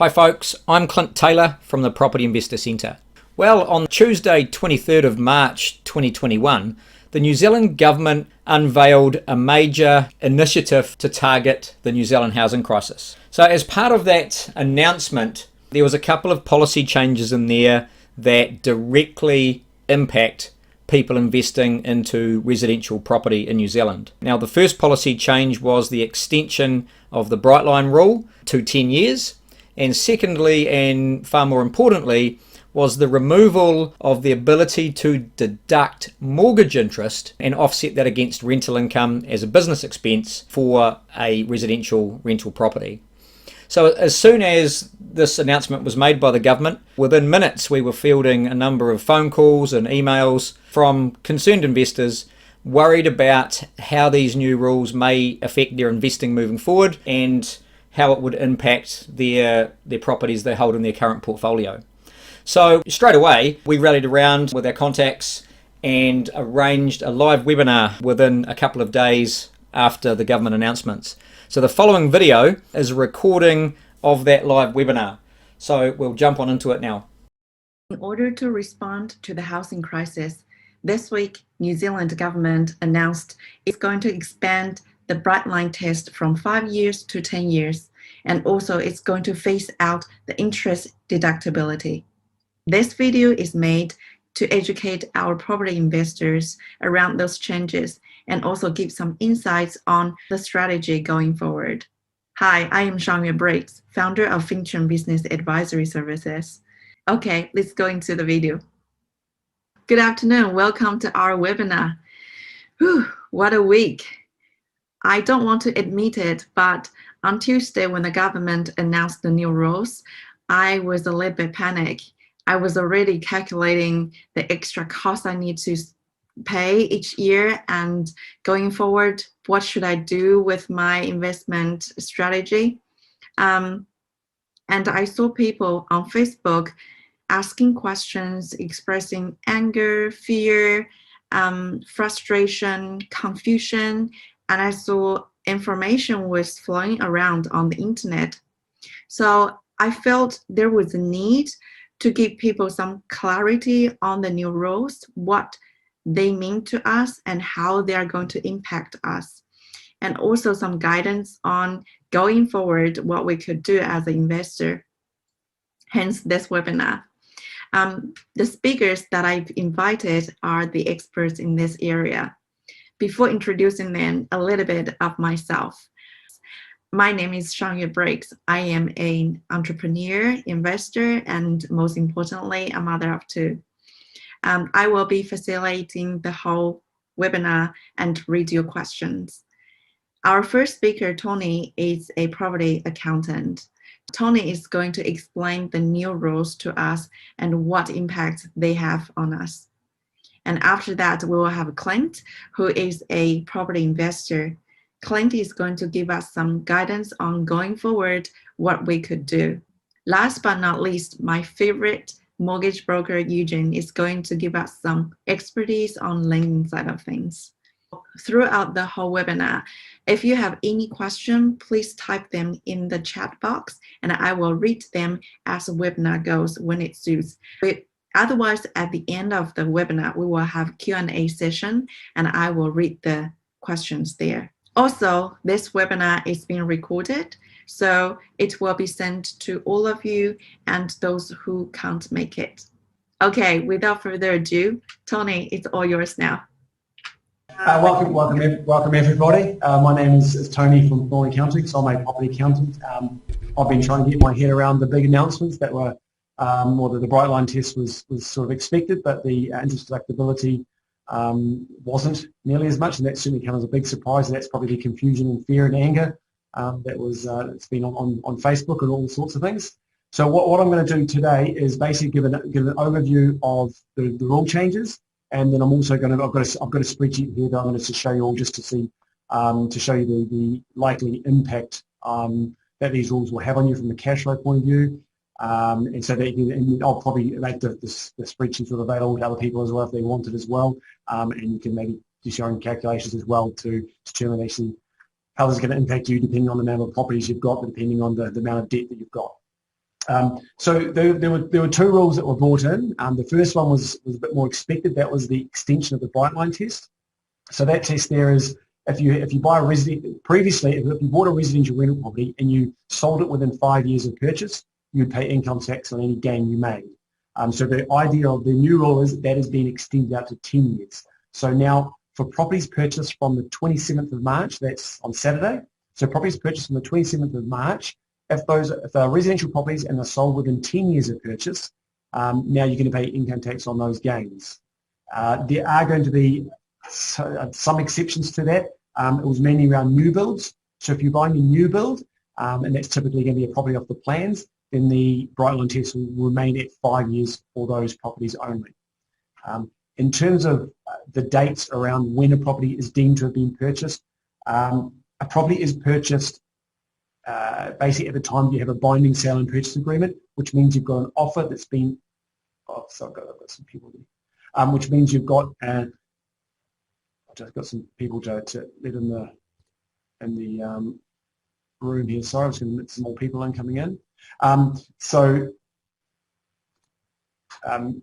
Hi folks, I'm Clint Taylor from the Property Investor Centre. Well, on Tuesday 23rd of March 2021, the New Zealand government unveiled a major initiative to target the New Zealand housing crisis. So as part of that announcement, there was a couple of policy changes in there that directly impact people investing into residential property in New Zealand. Now, the first policy change was the extension of the Bright Line rule to 10 years. And secondly, and far more importantly, was the removal of the ability to deduct mortgage interest and offset that against rental income as a business expense for a residential rental property. So as soon as this announcement was made by the government, within minutes we were fielding a number of phone calls and emails from concerned investors worried about how these new rules may affect their investing moving forward and how it would impact their properties they hold in their current portfolio. So straight away, we rallied around with our contacts and arranged a live webinar within a couple of days after the government announcements. So the following video is a recording of that live webinar. So we'll jump on into it now. In order to respond to the housing crisis, this week, New Zealand government announced it's going to expand the Bright Line test from 5 years to 10 years, and also it's going to phase out the interest deductibility. This video is made to educate our property investors around those changes and also give some insights on the strategy going forward. Hi, I am Xiangyue Briggs, founder of Finchun Business Advisory Services. Okay, let's go into the video. Good afternoon, welcome to our webinar. Whew, what a week. I don't want to admit it, but on Tuesday when the government announced the new rules, I was a little bit panicked. I was already calculating the extra cost I need to pay each year and going forward, what should I do with my investment strategy? And I saw people on Facebook asking questions, expressing anger, fear, frustration, confusion, and I saw information was flowing around on the internet. So I felt there was a need to give people some clarity on the new rules, what they mean to us and how they are going to impact us. And also some guidance on going forward, what we could do as an investor, hence this webinar. The speakers that I've invited are the experts in this area. Before introducing them, a little bit of myself. My name is Xiangyue Briggs. I am an entrepreneur, investor, and most importantly, a mother of two. I will be facilitating the whole webinar and read your questions. Our first speaker, Tony, is a property accountant. Tony is going to explain the new rules to us and what impact they have on us. And after that, we will have Clint, who is a property investor. Clint is going to give us some guidance on going forward, what we could do. Last but not least, my favorite mortgage broker, Eugene, is going to give us some expertise on lending side of things. Throughout the whole webinar, if you have any question, please type them in the chat box and I will read them as the webinar goes when it suits. Otherwise, at the end of the webinar, we will have Q&A session and I will read the questions there. Also, this webinar is being recorded, so it will be sent to all of you and those who can't make it. Okay, without further ado, Tony, it's all yours now. Welcome everybody. My name is Tony from Thornley Accounting, so I'm a property accountant. I've been trying to get my head around the big announcements that were, the Bright Line test was sort of expected, but the interest deductibility wasn't nearly as much, and that certainly comes as a big surprise, and that's probably the confusion and fear and anger that's been on Facebook and all sorts of things. So what I'm going to do today is basically give an overview of the rule changes, and then I'm also going to I've got a spreadsheet here that I'm going to show you all just to see to show you the likely impact that these rules will have on you from a cash flow point of view. And so that and I'll probably make the spreadsheet sort of available to other people as well if they want it as well, and you can maybe do your own calculations as well to determine actually how this is going to impact you depending on the amount of properties you've got, depending on the amount of debt that you've got. So there were two rules that were brought in. The first one was a bit more expected. That was the extension of the Brightline test. So that test there is if you buy a previously if you bought a residential rental property and you sold it within 5 years of purchase, you'd pay income tax on any gain you made. So the idea of the new rule is that has been extended out to 10 years. So now for properties purchased from the 27th of March, that's on Saturday. So properties purchased from the 27th of March, if they're residential properties and they're sold within 10 years of purchase, now you're going to pay income tax on those gains. There are going to be some exceptions to that. It was mainly around new builds. So if you're buying a new build, and that's typically going to be a property off the plans, then the Brightline test will remain at 5 years for those properties only. In terms of the dates around when a property is deemed to have been purchased, a property is purchased basically at the time you have a binding sale and purchase agreement, which means you've got an offer that's been, I've got some people there, which means you've got, I've just got some people to let in the room here. Sorry, I'm just going to let some more people in coming in. So we've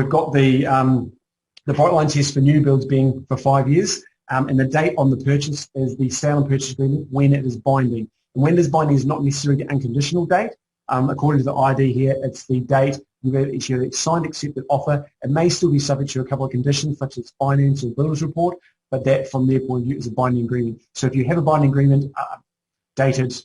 got the Brightline test for new builds being for 5 years. And the date on the purchase is the sale and purchase agreement when it is binding. And when it is binding is not necessarily the unconditional date. According to the ID here, it's the date you issue a signed accepted offer. It may still be subject to a couple of conditions such as finance or builder's report, but that from their point of view is a binding agreement. So if you have a binding agreement dated,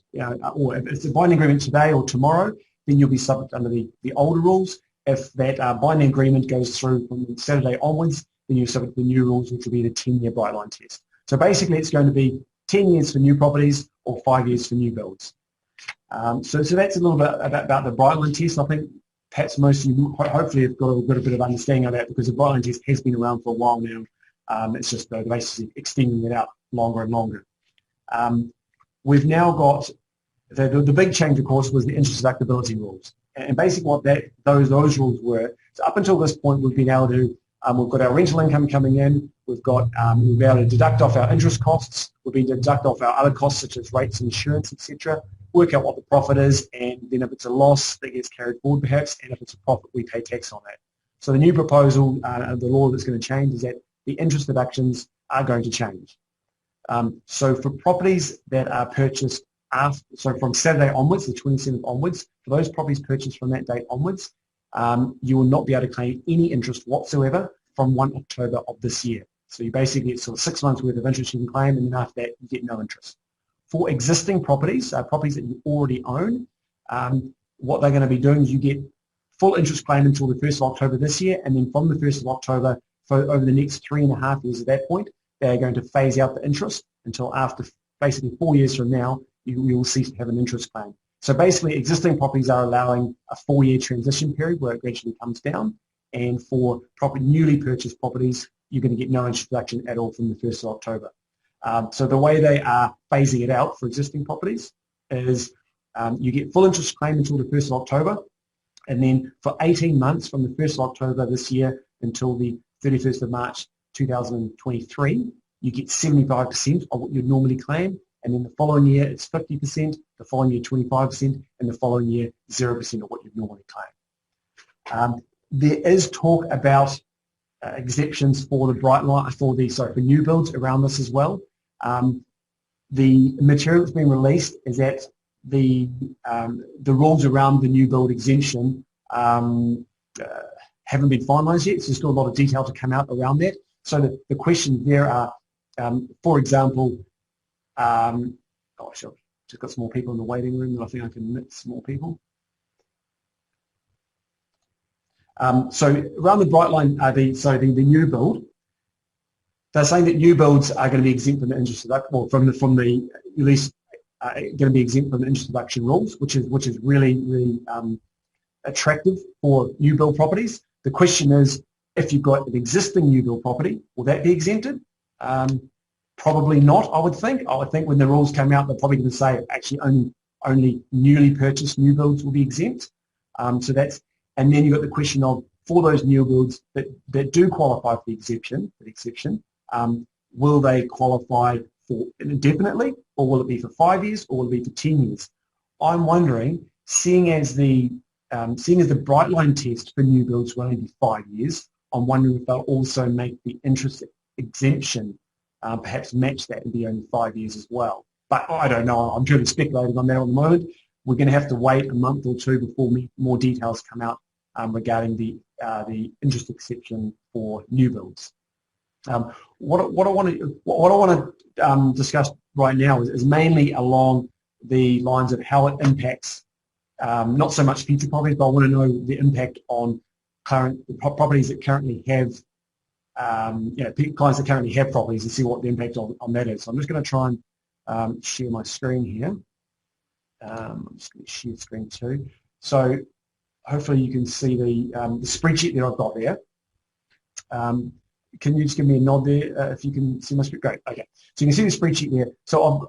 or if it's a binding agreement today or tomorrow, then you'll be subject under the older rules. If that binding agreement goes through from Saturday onwards, then you're subject to the new rules, which will be the 10-year Brightline test. So basically it's going to be 10 years for new properties or 5 years for new builds. So that's a little bit about the Brightline test. I think perhaps most of you hopefully have got a bit of understanding of that because the Brightline test has been around for a while now. It's just basically extending it out longer and longer. We've now got, the big change of course was the interest deductibility rules. And basically what those rules were, so up until this point we've been able to, we've got our rental income coming in, we've been able to deduct off our interest costs, we've been able to deduct off our other costs such as rates, insurance, etc., work out what the profit is, and then if it's a loss that gets carried forward perhaps, and if it's a profit we pay tax on that. So the new proposal, the law that's going to change is that the interest deductions are going to change. So for properties that are purchased so from Saturday onwards, the 27th onwards, for those properties purchased from that date onwards, you will not be able to claim any interest whatsoever from 1 October of this year. So you basically get sort of 6 months worth of interest you can claim, and then after that you get no interest. For existing properties, properties that you already own, what they're going to be doing is you get full interest claim until the 1st of October this year, and then from the 1st of October for over the next 3.5 years at that point, they're going to phase out the interest until after basically 4 years from now, you will cease to have an interest claim. So basically existing properties are allowing a 4-year transition period where it gradually comes down, and for newly purchased properties, you're going to get no interest deduction at all from the 1st of October. So the way they are phasing it out for existing properties is you get full interest claim until the 1st of October, and then for 18 months from the 1st of October this year until the 31st of March 2023, you get 75% of what you'd normally claim, and then the following year it's 50%, the following year 25%, and the following year 0% of what you'd normally claim. There is talk about exemptions for the Brightline, for new builds around this as well. The material that's been released is that the rules around the new build exemption haven't been finalised yet, so there's still a lot of detail to come out around that. So the questions there are, for example, just got some more people in the waiting room, and I think I can admit some more people. So around the Brightline, the new build, they're saying that new builds are going to be exempt from the interest deduction, or at least going to be exempt from the interest deduction rules, which is really attractive for new build properties. The question is, if you've got an existing new build property, will that be exempted? Probably not, I would think. I would think when the rules came out, they're probably going to say actually only newly purchased new builds will be exempt. And then you've got the question of, for those new builds that do qualify for the exception, will they qualify for indefinitely, or will it be for 5 years, or will it be for 10 years? I'm wondering, seeing as the Brightline test for new builds will only be 5 years, I'm wondering if they'll also make the interest exemption perhaps match that and be only 5 years as well. But I don't know. I'm purely speculating on that at the moment. We're going to have to wait a month or two before more details come out regarding the interest exception for new builds. What I want to discuss right now is mainly along the lines of how it impacts not so much future properties, but I want to know the impact on current properties that currently have, clients that currently have properties, and see what the impact on that is. So I'm just going to try and share my screen here. I'm just going to share screen too. So hopefully you can see the spreadsheet that I've got there. Can you just give me a nod there if you can see my screen? Great. Okay. So you can see the spreadsheet there. So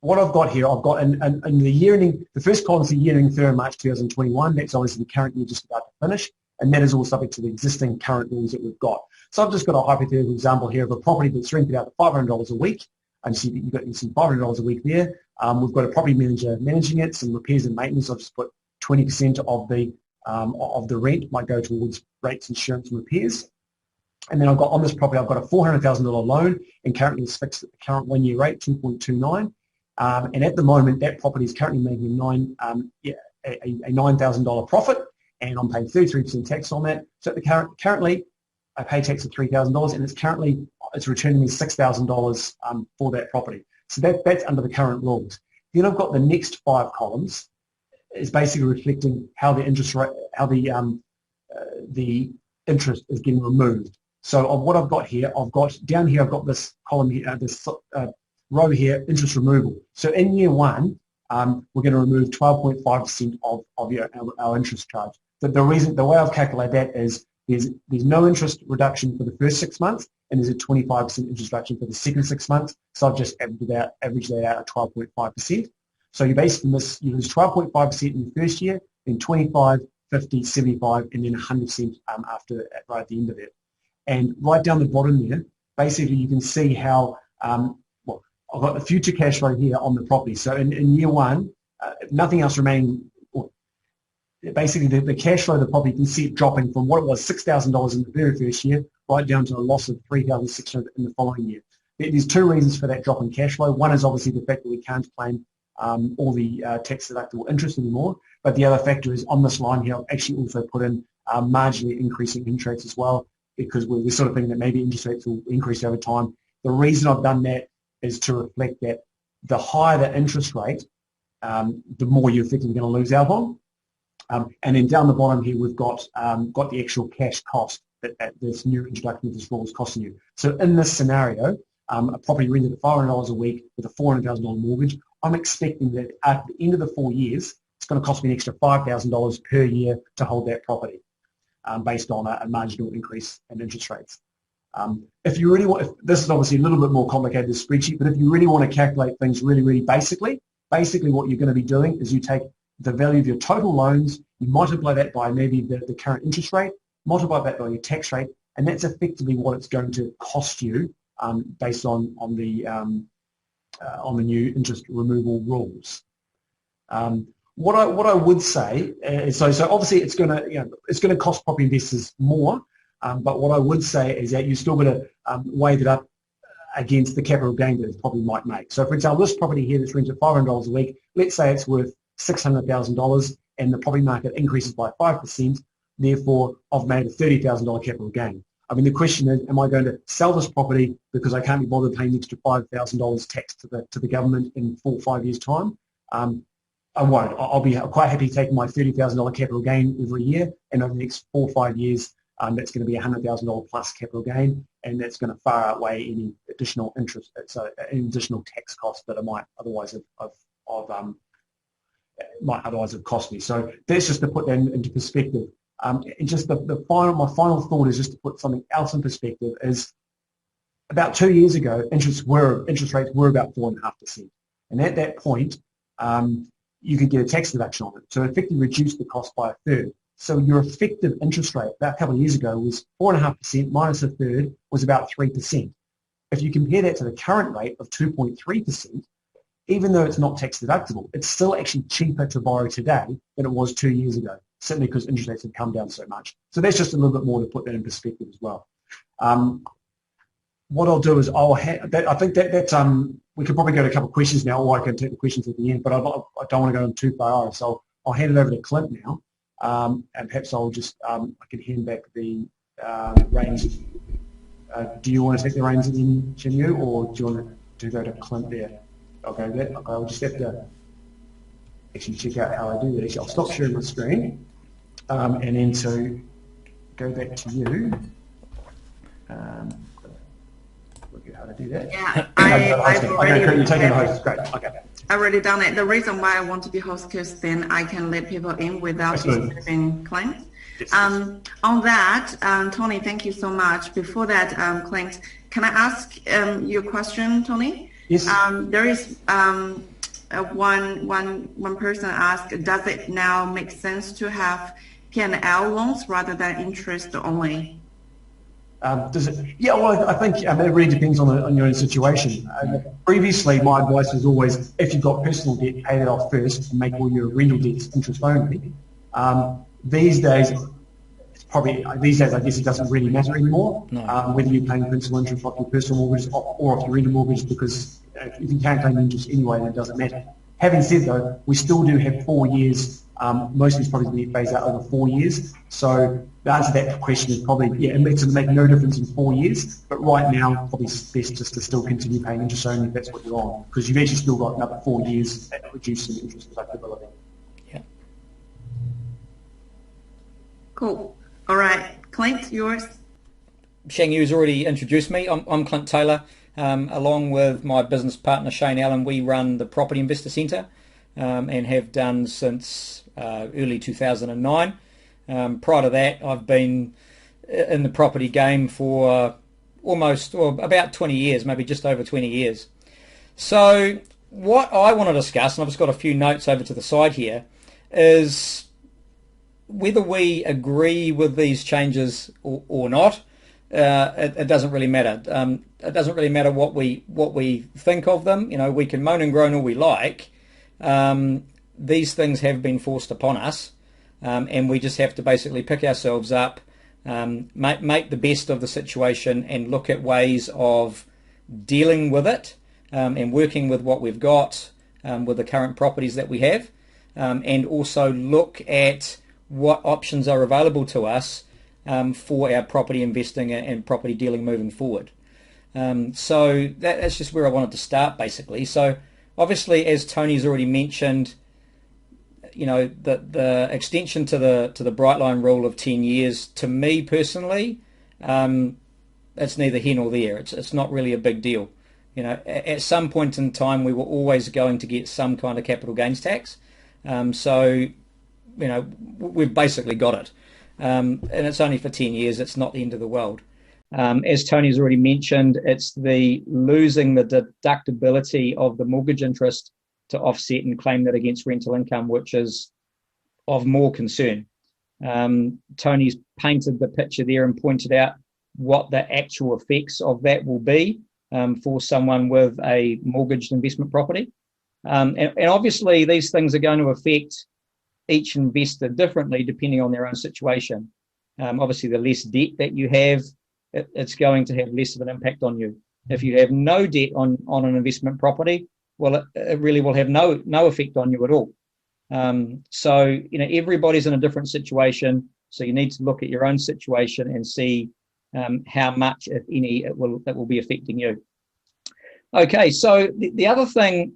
what I've got here, I've got in the year ending, the first column is the year ending 3rd of March 2021. That's obviously the current year just about to finish, and that is all subject to the existing current rules that we've got. So I've just got a hypothetical example here of a property that's rented out at $500 a week. And you see that you see $500 a week there. We've got a property manager managing it, some repairs and maintenance. I've just put 20% of the rent might go towards rates, insurance, and repairs. And then I've got on this property, I've got a $400,000 loan, and currently it's fixed at the current 1 year rate, 2.29. And at the moment, that property is currently making a $9,000 profit, and I'm paying 33% tax on that. So currently, I pay tax of $3,000, and it's returning me $6,000 for that property. So that's under the current rules. Then I've got the next 5 columns is basically reflecting how the interest rate, how the interest is getting removed. So what I've got here, I've got this column here, this row here, interest removal. So in year 1, we're going to remove 12.5% of our interest charge. The way I've calculated that is there's no interest reduction for the first 6 months, and there's a 25% interest reduction for the second 6 months. So I've just averaged that out at 12.5%. So you basically you lose 12.5% in the first year, then 25, 50, 75, and then 100% right at the end of it. And right down the bottom there, basically you can see how, I've got the future cash flow here on the property. So in year 1, nothing else remaining. Basically, the cash flow of the property, you can see it dropping from what it was, $6,000 in the very first year, right down to a loss of $3,600 in the following year. There's 2 reasons for that drop in cash flow. One is obviously the fact that we can't claim all the tax deductible interest anymore. But the other factor is on this line here, I've actually also put in marginally increasing interest rates as well, because we're sort of thinking that maybe interest rates will increase over time. The reason I've done that is to reflect that the higher the interest rate, the more you're effectively going to lose out on. And then down the bottom here, we've got the actual cash cost that this new introduction of this rule is costing you. So in this scenario, a property rented at $500 a week with a $400,000 mortgage, I'm expecting that at the end of the 4 years, it's going to cost me an extra $5,000 per year to hold that property, based on a marginal increase in interest rates. If you really want, this is obviously a little bit more complicated, this spreadsheet, but if you really want to calculate things really, really basically what you're going to be doing is you take the value of your total loans, you multiply that by maybe the current interest rate, multiply that by your tax rate, and that's effectively what it's going to cost you based on the new interest removal rules. What I would say is, so obviously it's going to cost property investors more, but what I would say is that you still got to weigh that up against the capital gain that it probably might make. So for example, this property here that's rented $500 a week, let's say it's worth $600,000 and the property market increases by 5%, therefore I've made a $30,000 capital gain. I mean, the question is, am I going to sell this property because I can't be bothered paying the extra $5,000 tax to the government in 4 or 5 years' time? I won't. I'll be quite happy taking my $30,000 capital gain every year, and over the next 4 or 5 years, that's going to be a $100,000 plus capital gain, and that's going to far outweigh any additional interest, so any additional tax costs that I might otherwise have cost me. So that's just to put that into perspective. And just my final thought is just to put something else in perspective is about 2 years ago, interest rates were about 4.5%, and at that point, you could get a tax deduction on it. So it effectively reduced the cost by a third. So your effective interest rate about a couple of years ago was 4.5% minus a third was about 3%. if you compare that to the current rate of 2.3%, even though it's not tax deductible, it's still actually cheaper to borrow today than it was 2 years ago, simply because interest rates have come down so much. So that's just a little bit more to put that in perspective as well. What I'll do is I think that we could probably go to a couple of questions now, or I can take the questions at the end, but I don't want to go on too far over. So I'll hand it over to Clint now, and perhaps I'll just I can hand back the reins. Do you want to take the reins in, Chinyu, or do you want to go to Clint there? Okay, I'll just have to actually check out how I do that. Actually, I'll stop sharing my screen, and then to go back to you. Look at how to do that. Yeah, I've already. You're taking the host. Great. Okay. I've already done it. The reason why I want to be host because then I can let people in without disturbing clients. Yes. On that, Tony, thank you so much. Before that, Clint, can I ask you a question, Tony? Yes. There is one person asked, does it now make sense to have P&L loans rather than interest only? Does it? Yeah, well, I think it really depends on your own situation. Previously, my advice was always, if you've got personal debt, pay that off first and make all your rental debts interest only. These days, I guess it doesn't really matter anymore, No. Whether you're paying principal interest off your personal mortgage or off your rental mortgage, because if you can't claim interest anyway, then it doesn't matter. Having said though, we still do have 4 years. Most of these probably going to be phased out over 4 years. So the answer to that question is probably, yeah, it makes no difference in 4 years. But right now, probably best just to still continue paying interest only if that's what you're on, because you've actually still got another 4 years at reducing interest deductibility. Yeah. Cool. All right, Clint, yours. Shang Yu's already introduced me. I'm Clint Taylor. Along with my business partner Shane Allen, we run the Property Investor Centre and have done since early 2009. Prior to that, I've been in the property game for about 20 years, maybe just over 20 years. So what I want to discuss, and I've just got a few notes over to the side here, is whether we agree with these changes or not. It doesn't really matter. It doesn't really matter what we think of them. You know, we can moan and groan all we like. These things have been forced upon us, and we just have to basically pick ourselves up, make the best of the situation, and look at ways of dealing with it, and working with what we've got, with the current properties that we have, and also look at what options are available to us for our property investing and property dealing moving forward. So that's just where I wanted to start, basically. So obviously, as Tony's already mentioned, you know, the extension to the Brightline rule of 10 years, to me personally, it's neither here nor there. It's not really a big deal. You know, at some point in time, we were always going to get some kind of capital gains tax. So, you know, we've basically got it. And it's only for 10 years. It's not the end of the world. As Tony's already mentioned, it's the losing the deductibility of the mortgage interest to offset and claim that against rental income, which is of more concern. Tony's painted the picture there and pointed out what the actual effects of that will be for someone with a mortgaged investment property. And obviously, these things are going to affect each investor differently depending on their own situation. Obviously, the less debt that you have, it's going to have less of an impact on you. If you have no debt on an investment property, well, it really will have no effect on you at all. So, you know, everybody's in a different situation. So you need to look at your own situation and see how much, if any, that will be affecting you. Okay, so the other thing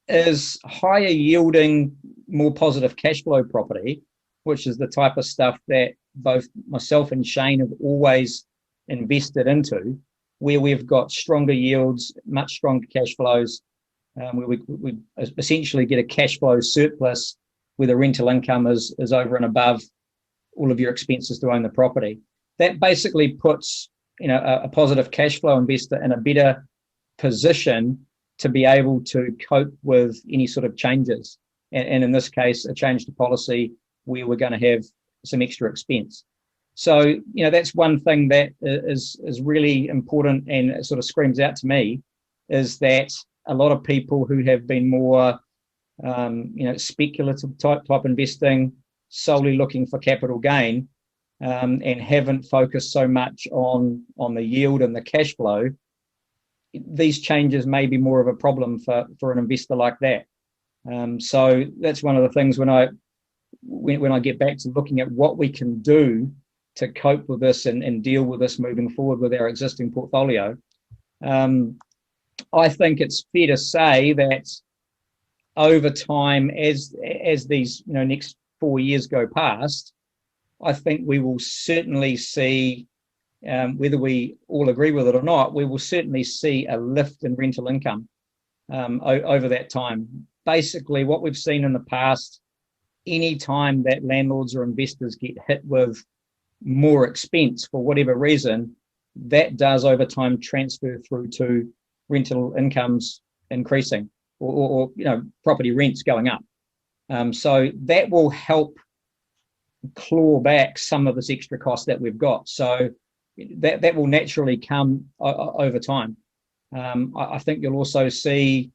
is higher yielding, more positive cash flow property, which is the type of stuff that both myself and Shane have always invested into, where we've got stronger yields, much stronger cash flows, where we essentially get a cash flow surplus where the rental income is over and above all of your expenses to own the property. That basically puts, you know, a positive cash flow investor in a better position to be able to cope with any sort of changes. And in this case, a change to policy where we're going to have some extra expense. So, that's one thing that is really important, and it sort of screams out to me, is that a lot of people who have been more, speculative type investing, solely looking for capital gain, and haven't focused so much on the yield and the cash flow, these changes may be more of a problem for an investor like that. So that's one of the things when I get back to looking at what we can do to cope with this and deal with this moving forward with our existing portfolio. I think it's fair to say that over time, as these next 4 years go past, I think we will certainly see, whether we all agree with it or not, we will certainly see a lift in rental income over that time. Basically, what we've seen in the past, any time that landlords or investors get hit with more expense for whatever reason, that does over time transfer through to rental incomes increasing, or property rents going up. So that will help claw back some of this extra cost that we've got. So that will naturally come over time. I think you'll also see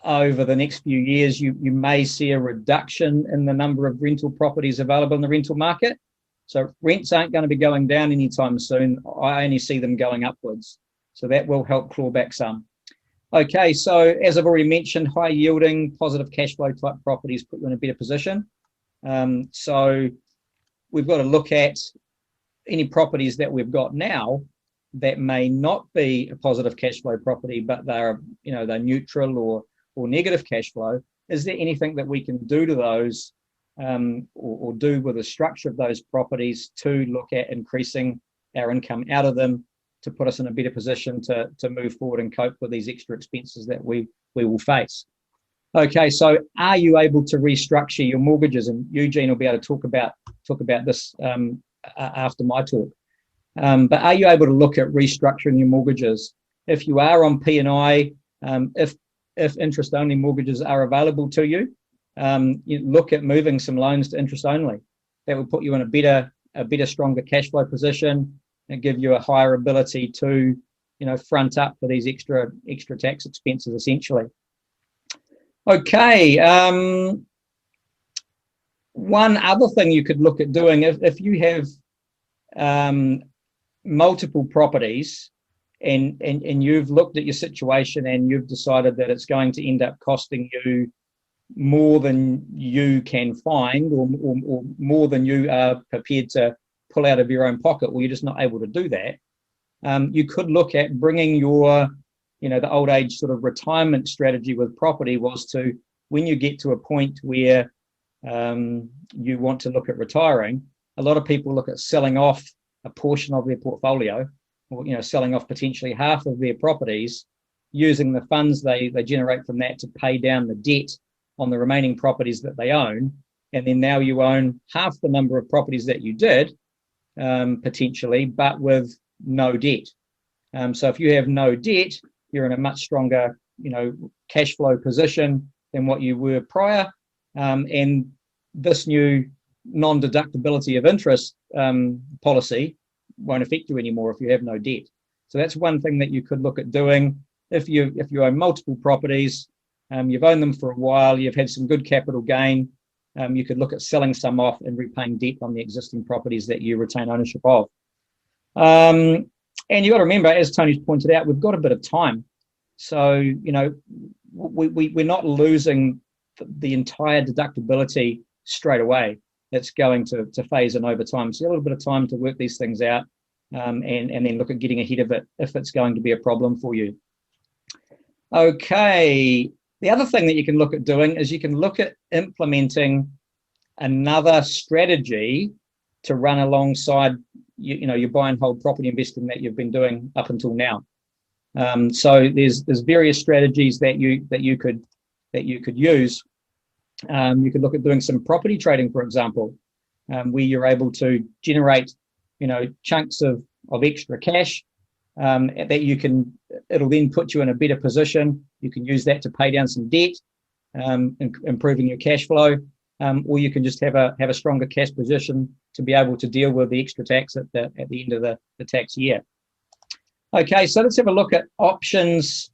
over the next few years, you may see a reduction in the number of rental properties available in the rental market. So rents aren't going to be going down anytime soon. I only see them going upwards. So that will help claw back some. Okay, so as I've already mentioned, high yielding, positive cash flow type properties put you in a better position. So we've got to look at any properties that we've got now that may not be a positive cash flow property, but they're neutral or negative cash flow. Is there anything that we can do to those, or do with the structure of those properties to look at increasing our income out of them, to put us in a better position to move forward and cope with these extra expenses that we will face? Okay, so are you able to restructure your mortgages? And Eugene will be able to talk about this after my talk. But are you able to look at restructuring your mortgages? If you are on P&I, if interest-only mortgages are available to you, you look at moving some loans to interest-only. That will put you in a better, stronger cash flow position and give you a higher ability to, front up for these extra tax expenses, essentially. Okay. One other thing you could look at doing, if you have multiple properties and you've looked at your situation and you've decided that it's going to end up costing you more than you can find, or more than you are prepared to pull out of your own pocket, or you're just not able to do that, you could look at bringing your, the old age sort of retirement strategy with property was to, when you get to a point where you want to look at retiring, a lot of people look at selling off a portion of their portfolio, or selling off potentially half of their properties, using the funds they generate from that to pay down the debt on the remaining properties that they own. And then now you own half the number of properties that you did, potentially, but with no debt. So if you have no debt, you're in a much stronger, cash flow position than what you were prior. And this new non-deductibility of interest policy won't affect you anymore if you have no debt. So that's one thing that you could look at doing. If you own multiple properties, you've owned them for a while, you've had some good capital gain, you could look at selling some off and repaying debt on the existing properties that you retain ownership of. And you've got to remember, as Tony's pointed out, we've got a bit of time. So, we're not losing the entire deductibility straight away. It's going to phase in over time. So a little bit of time to work these things out, and then look at getting ahead of it if it's going to be a problem for you. Okay. The other thing that you can look at doing is you can look at implementing another strategy to run alongside your buy and hold property investing that you've been doing up until now. So there's various strategies that you could use. You could look at doing some property trading, for example, where you're able to generate chunks of extra cash that it'll then put you in a better position. You can use that to pay down some debt, improving your cash flow, or you can just have a stronger cash position to be able to deal with the extra tax at the end of the tax year. Okay, so let's have a look at options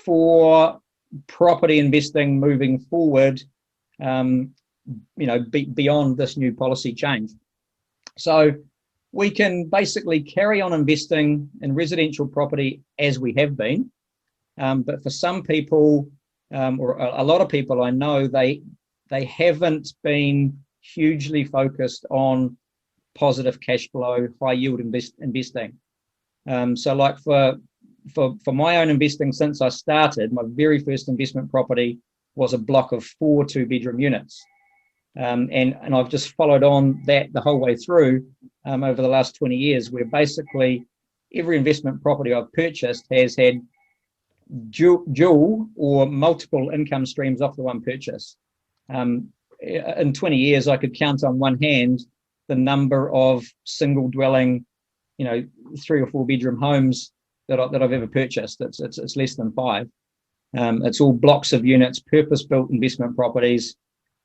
for property investing moving forward, beyond this new policy change. So we can basically carry on investing in residential property as we have been, but for some people, or a lot of people I know, they haven't been hugely focused on positive cash flow, high yield investing. So like for my own investing, since I started, my very first investment property was a block of 4 2-bedroom units. And I've just followed on that the whole way through over the last 20 years, where basically every investment property I've purchased has had dual or multiple income streams off the one purchase. In 20 years, I could count on one hand the number of single dwelling, 3 or 4 bedroom homes that I've ever purchased. It's less than 5. It's all blocks of units, purpose-built investment properties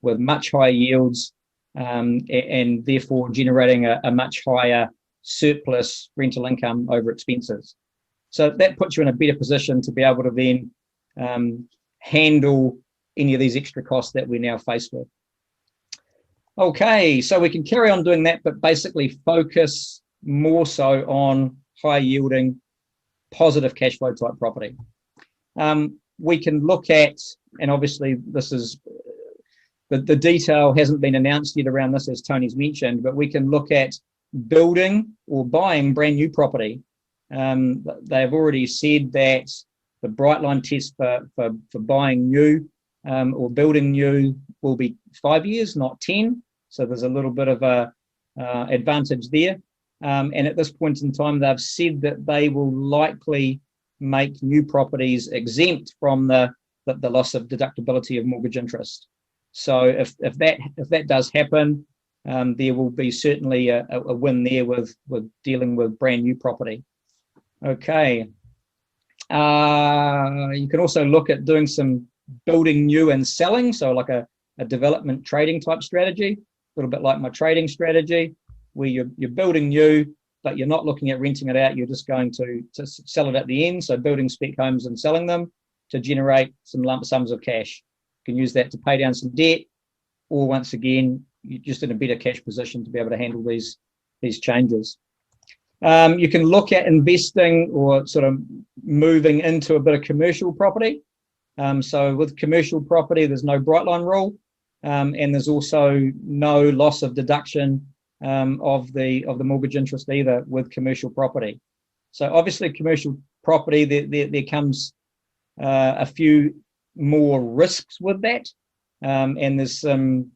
with much higher yields, and therefore generating a much higher surplus rental income over expenses. So that puts you in a better position to be able to then handle any of these extra costs that we're now faced with. Okay, so we can carry on doing that, but basically focus more so on high yielding, positive cash flow type property. We can look at, and obviously this is, the detail hasn't been announced yet around this, as Tony's mentioned, but we can look at building or buying brand new property. They've already said that the Brightline test for buying new or building new will be 5 years, not 10. So there's a little bit of a advantage there. And at this point in time, they've said that they will likely make new properties exempt from the loss of deductibility of mortgage interest. So if that does happen, there will be certainly a win there with dealing with brand new property. Okay. You can also look at doing some building new and selling, so like a development trading type strategy, a little bit like my trading strategy, where you're building new, but you're not looking at renting it out. You're just going to sell it at the end. So building spec homes and selling them to generate some lump sums of cash. You can use that to pay down some debt, or once again, you're just in a better cash position to be able to handle these changes. You can look at investing or sort of moving into a bit of commercial property. So with commercial property, there's no Brightline rule, and there's also no loss of deduction of the mortgage interest either with commercial property. So obviously commercial property, there comes a few more risks with that, and there's some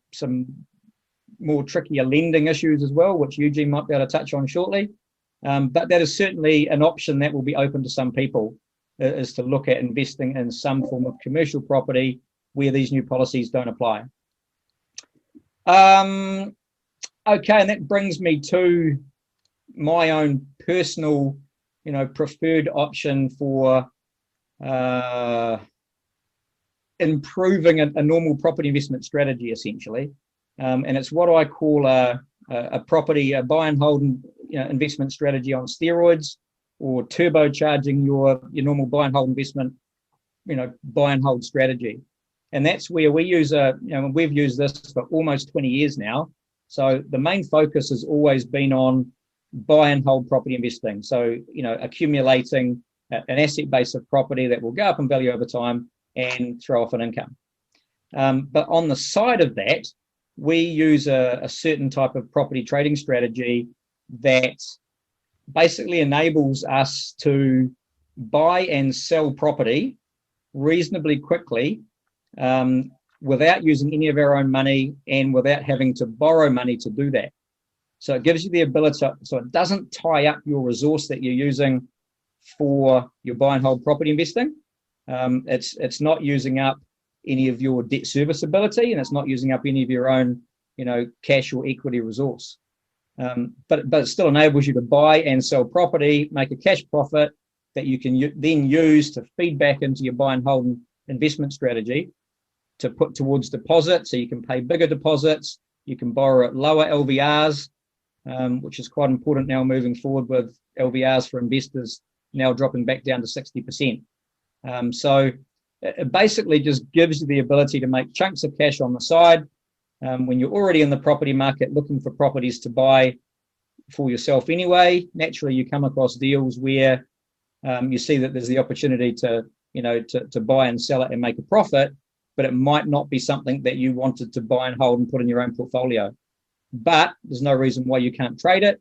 more trickier lending issues as well, which Eugene might be able to touch on shortly. But that is certainly an option that will be open to some people, is to look at investing in some form of commercial property where these new policies don't apply. Okay, and that brings me to my own personal, preferred option for improving a normal property investment strategy, essentially. And it's what I call a buy and hold investment strategy on steroids, or turbocharging your normal buy and hold investment, buy and hold strategy. And that's where we use we've used this for almost 20 years now. So the main focus has always been on buy and hold property investing. So, accumulating an asset base of property that will go up in value over time and throw off an income. But on the side of that, we use a certain type of property trading strategy that basically enables us to buy and sell property reasonably quickly, without using any of our own money and without having to borrow money to do that. So it gives you the ability, so it doesn't tie up your resource that you're using for your buy and hold property investing. It's not using up any of your debt serviceability, and it's not using up any of your own, cash or equity resource. But it still enables you to buy and sell property, make a cash profit that you can then use to feed back into your buy and hold investment strategy to put towards deposits. So you can pay bigger deposits, you can borrow at lower LVRs, which is quite important now moving forward with LVRs for investors now dropping back down to 60%. So it basically just gives you the ability to make chunks of cash on the side when you're already in the property market looking for properties to buy for yourself anyway. Naturally, you come across deals where you see that there's the opportunity to, to buy and sell it and make a profit, but it might not be something that you wanted to buy and hold and put in your own portfolio. But there's no reason why you can't trade it,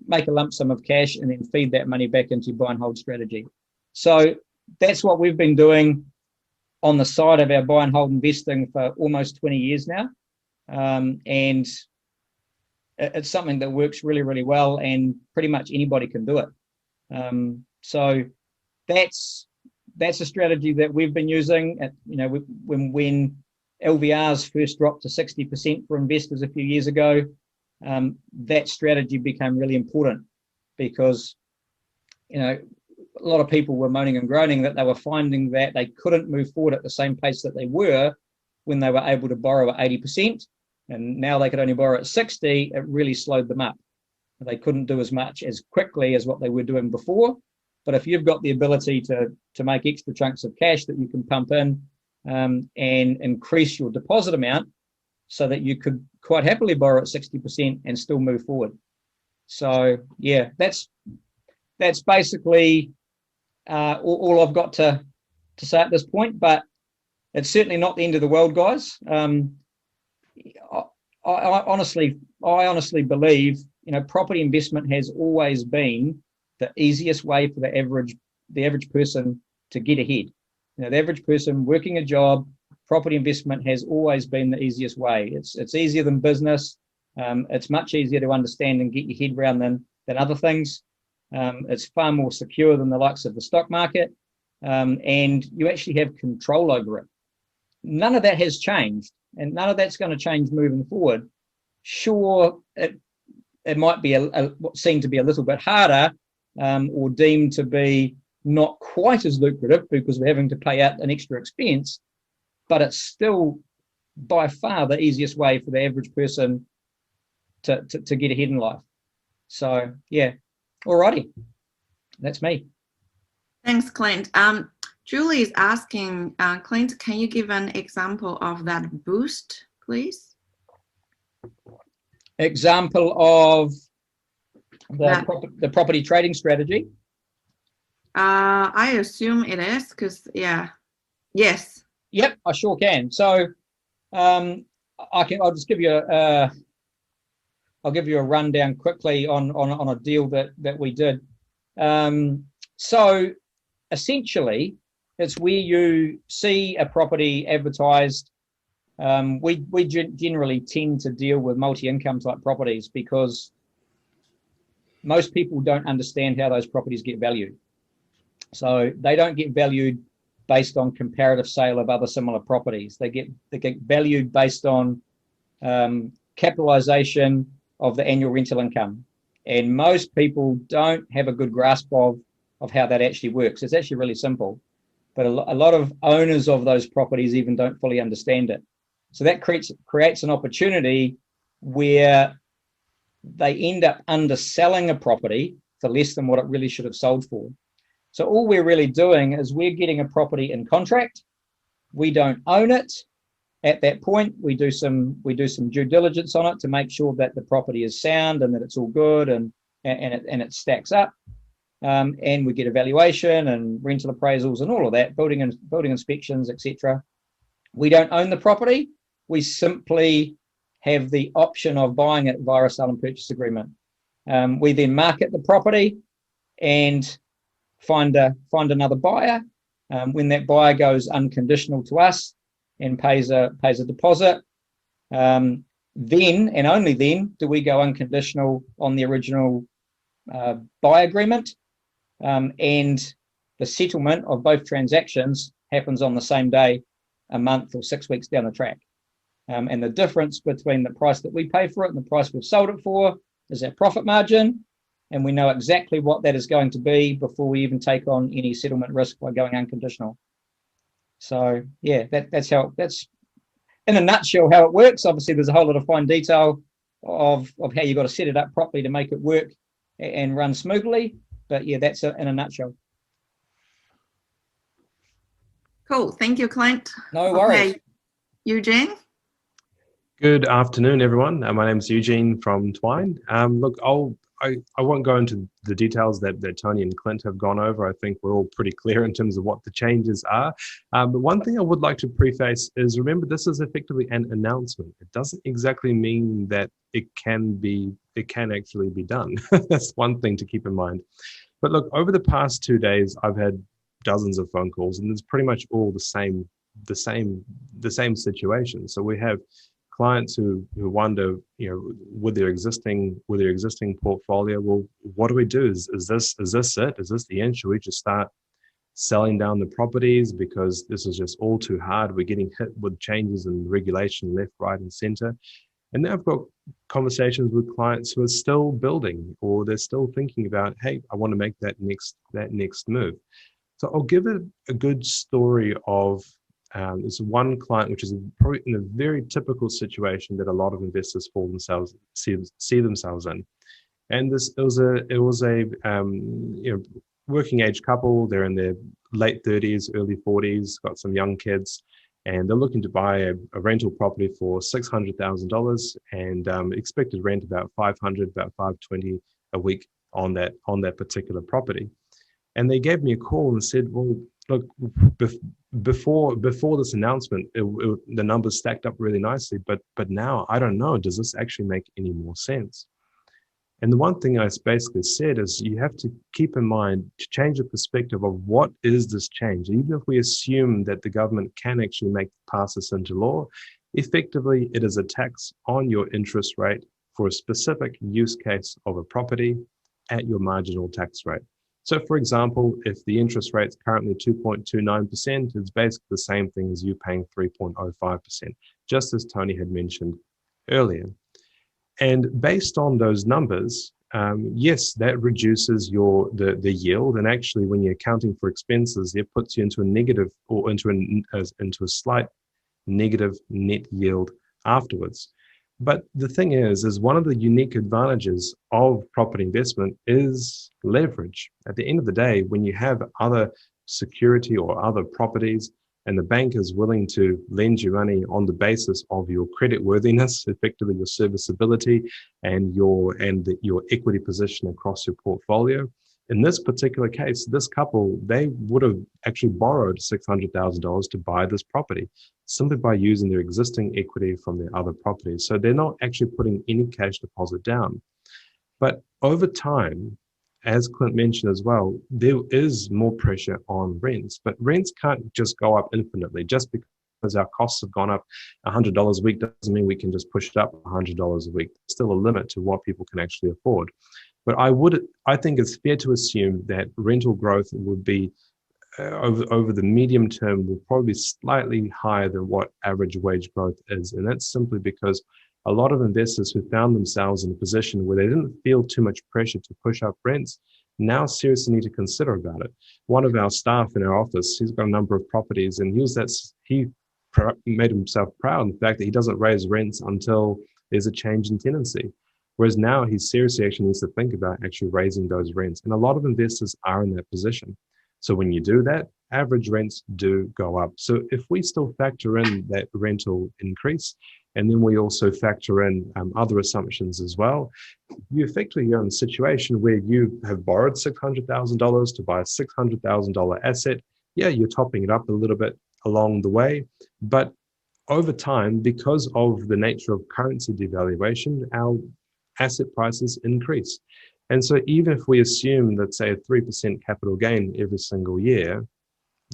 make a lump sum of cash, and then feed that money back into your buy and hold strategy. So that's what we've been doing on the side of our buy and hold investing for almost 20 years now. And it's something that works really, really well, and pretty much anybody can do it. So that's a strategy that we've been using. When LVRs first dropped to 60% for investors a few years ago, that strategy became really important because, a lot of people were moaning and groaning that they were finding that they couldn't move forward at the same pace that they were when they were able to borrow at 80%, and now they could only borrow at 60. It really slowed them up. They couldn't do as much as quickly as what they were doing before. But if you've got the ability to make extra chunks of cash that you can pump in and increase your deposit amount so that you could quite happily borrow at 60% and still move forward. So yeah, that's basically all I've got to say at this point, but it's certainly not the end of the world, guys. I honestly believe, property investment has always been the easiest way for the average person to get ahead. The average person working a job, property investment has always been the easiest way. It's easier than business. It's much easier to understand and get your head around than other things. It's far more secure than the likes of the stock market, and you actually have control over it. None of that has changed, and none of that's going to change moving forward. Sure, it might be seen to be a little bit harder, or deemed to be not quite as lucrative because we're having to pay out an extra expense, but it's still by far the easiest way for the average person to get ahead in life. So yeah, alrighty, that's me. Thanks, Clint. Julie is asking, Clint, can you give an example of that boost, please? Example of the property trading strategy? I assume it is, because yes. Yep, I sure can. So I'll just give you I'll give you a rundown quickly on a deal that we did. So essentially, it's where you see a property advertised. We generally tend to deal with multi-income type properties because most people don't understand how those properties get valued. So they don't get valued based on comparative sale of other similar properties. They get valued based on capitalization of the annual rental income. And most people don't have a good grasp of how that actually works. It's actually really simple, but a lot of owners of those properties even don't fully understand it. So that creates an opportunity where they end up underselling a property for less than what it really should have sold for. So all we're really doing is we're getting a property in contract. We don't own it. At that point, we do some due diligence on it to make sure that the property is sound and that it's all good and it stacks up. And we get evaluation and rental appraisals and all of that, building inspections, etc. We don't own the property. We simply have the option of buying it via a sale and purchase agreement. We then market the property and find another buyer. When that buyer goes unconditional to us and pays a deposit, then and only then do we go unconditional on the original buy agreement, and the settlement of both transactions happens on the same day, a month or 6 weeks down the track. And the difference between the price that we pay for it and the price we've sold it for is our profit margin, and we know exactly what that is going to be before we even take on any settlement risk by going unconditional. So yeah, that's in a nutshell how it works. Obviously, there's a whole lot of fine detail of how you've got to set it up properly to make it work and run smoothly. But yeah, that's in a nutshell. Cool. Thank you, Clint. No worries. Okay. Eugene? Good afternoon, everyone. My name is Eugene from Twine. Look, I won't go into the details that Tony and Clint have gone over. I think we're all pretty clear in terms of what the changes are. But one thing I would like to preface is, remember, this is effectively an announcement. It doesn't exactly mean that it can actually be done. That's one thing to keep in mind. But look, over the past 2 days, I've had dozens of phone calls, and it's pretty much all the same situation. So we have clients who wonder, with their existing portfolio, well, what do we do? Is this it? Is this the end? Should we just start selling down the properties because this is just all too hard? We're getting hit with changes in regulation left, right, and center. And then I've got conversations with clients who are still building, or they're still thinking about, hey, I want to make that next move. So I'll give it a good story of there's one client which is probably in a very typical situation that a lot of investors see themselves in. And it was a working age couple. They're in their late 30s, early 40s, got some young kids, and they're looking to buy a rental property for $600,000 and expected rent about $520 a week on that particular property. And they gave me a call and said, well, look, before this announcement, the numbers stacked up really nicely, but now I don't know, does this actually make any more sense? And the one thing I basically said is, you have to keep in mind to change the perspective of what is this change. Even if we assume that the government can actually pass this into law, effectively it is a tax on your interest rate for a specific use case of a property at your marginal tax rate. So for example, if the interest rate's currently 2.29%, it's basically the same thing as you paying 3.05%, just as Tony had mentioned earlier. And based on those numbers, yes, that reduces the yield. And actually, when you're accounting for expenses, it puts you into a negative, or into a slight negative net yield afterwards. But the thing is one of the unique advantages of property investment is leverage. At the end of the day, when you have other security or other properties, and the bank is willing to lend you money on the basis of your credit worthiness, effectively your serviceability, and your equity position across your portfolio. In this particular case, this couple, they would have actually borrowed $600,000 to buy this property simply by using their existing equity from their other properties. So they're not actually putting any cash deposit down. But over time, as Clint mentioned as well, there is more pressure on rents, but rents can't just go up infinitely. Just because our costs have gone up $100 a week doesn't mean we can just push it up $100 a week. There's still a limit to what people can actually afford. But I think it's fair to assume that rental growth would be over the medium term will probably be slightly higher than what average wage growth is. And that's simply because a lot of investors who found themselves in a position where they didn't feel too much pressure to push up rents now seriously need to consider about it. One of our staff in our office, he's got a number of properties, and he made himself proud in the fact that he doesn't raise rents until there's a change in tenancy. Whereas now he seriously actually needs to think about actually raising those rents. And a lot of investors are in that position. So when you do that, average rents do go up. So if we still factor in that rental increase, and then we also factor in other assumptions as well, you effectively are in a situation where you have borrowed $600,000 to buy a $600,000 asset. Yeah, you're topping it up a little bit along the way, but over time, because of the nature of currency devaluation, our asset prices increase. And so even if we assume that, say, a 3% capital gain every single year,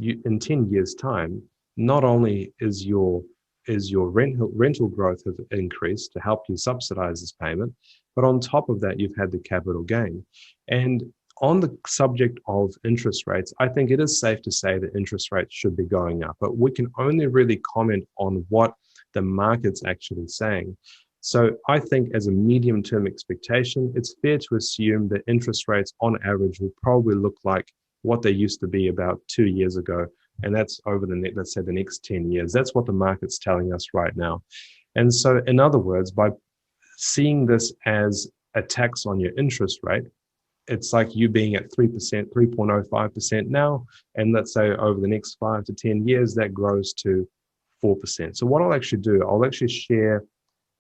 in 10 years' time, not only is your rental growth have increased to help you subsidize this payment, but on top of that, you've had the capital gain. And on the subject of interest rates, I think it is safe to say that interest rates should be going up, but we can only really comment on what the market's actually saying. So I think as a medium-term expectation, it's fair to assume that interest rates on average will probably look like what they used to be about 2 years ago. And that's over let's say the next 10 years. That's what the market's telling us right now. And so in other words, by seeing this as a tax on your interest rate, it's like you being at 3%, 3.05% now, and let's say over the next 5 to 10 years, that grows to 4%. So what I'll actually do, I'll actually share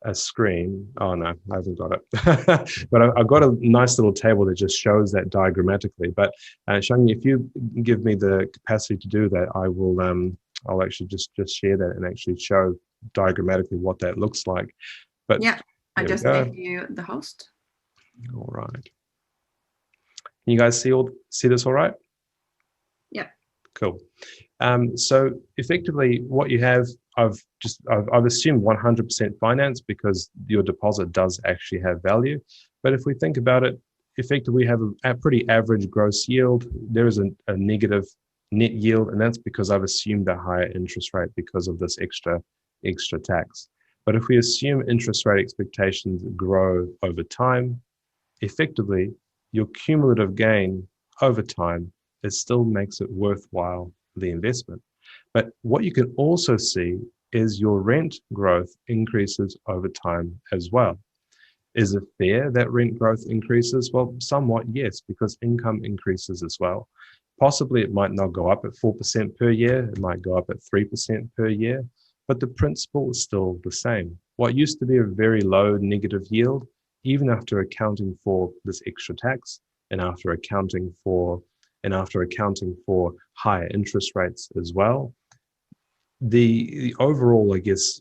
a screen. Oh no, I haven't got it. But I've got a nice little table that just shows that diagrammatically. But Shang, if you give me the capacity to do that, I will. I'll actually just share that and actually show diagrammatically what that looks like. But Yeah, I there we just go. made you the host. All right. Can you guys see this all right? Yeah. Cool. So effectively what you have, I've assumed 100% finance because your deposit does actually have value. But if we think about it, effectively we have a pretty average gross yield. There is a negative net yield, and that's because I've assumed a higher interest rate because of this extra tax. But if we assume interest rate expectations grow over time, effectively your cumulative gain over time, it still makes it worthwhile, the investment. But what you can also see is your rent growth increases over time as well. Is it fair that rent growth increases? Well, somewhat yes, because income increases as well. Possibly it might not go up at 4% per year, it might go up at 3% per year, but the principle is still the same. What used to be a very low negative yield, even after accounting for this extra tax and after accounting for higher interest rates as well, the overall, I guess,